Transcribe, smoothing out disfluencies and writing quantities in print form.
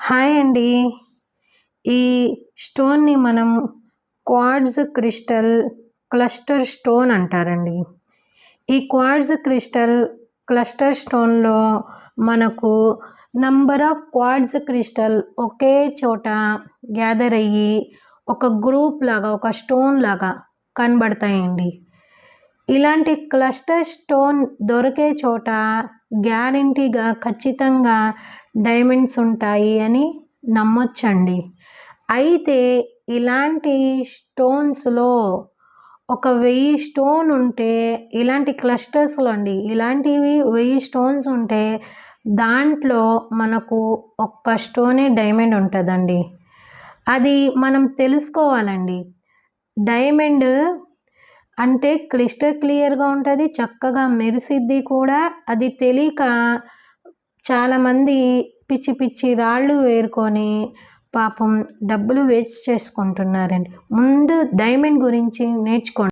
Hi అండి. ఈ స్టోన్‌ని మనం క్వార్ట్జ్ క్రిస్టల్ క్లస్టర్ స్టోన్ అంటారండి. ఈ క్వార్ట్జ్ క్రిస్టల్ క్లస్టర్ స్టోన్‌లో మనకు నంబర్ ఆఫ్ క్వార్ట్జ్ క్రిస్టల్ ఒకే చోట గ్యాదర్ అయ్యి ఒక గ్రూప్ లాగా, ఒక స్టోన్ లాగా కనబడతాయండి. ఇలాంటి క్లస్టర్ స్టోన్ దొరికే చోట గ్యారంటీగా ఖచ్చితంగా డైమండ్స్ ఉంటాయి అని నమ్మొచ్చండి. అయితే ఇలాంటి స్టోన్స్‌లో ఒక 1000 స్టోన్ ఉంటే, ఇలాంటి క్లస్టర్స్‌లో అండి, ఇలాంటివి 1000 స్టోన్స్ ఉంటే దాంట్లో మనకు ఒక్క స్టోనే డైమండ్ ఉంటుందండి. అది మనం తెలుసుకోవాలండి. డైమండ్ అంటే క్లిస్టర్ క్లియర్‌గా ఉంటుంది, చక్కగా మెరిసిద్ది కూడా. అది తెలియక చాలామంది పిచ్చి పిచ్చి రాళ్ళు ఏరుకొని పాపం డబ్బులు వేస్ట్ చేసుకుంటున్నారండి. ముందు డైమండ్ గురించి నేర్చుకోండి.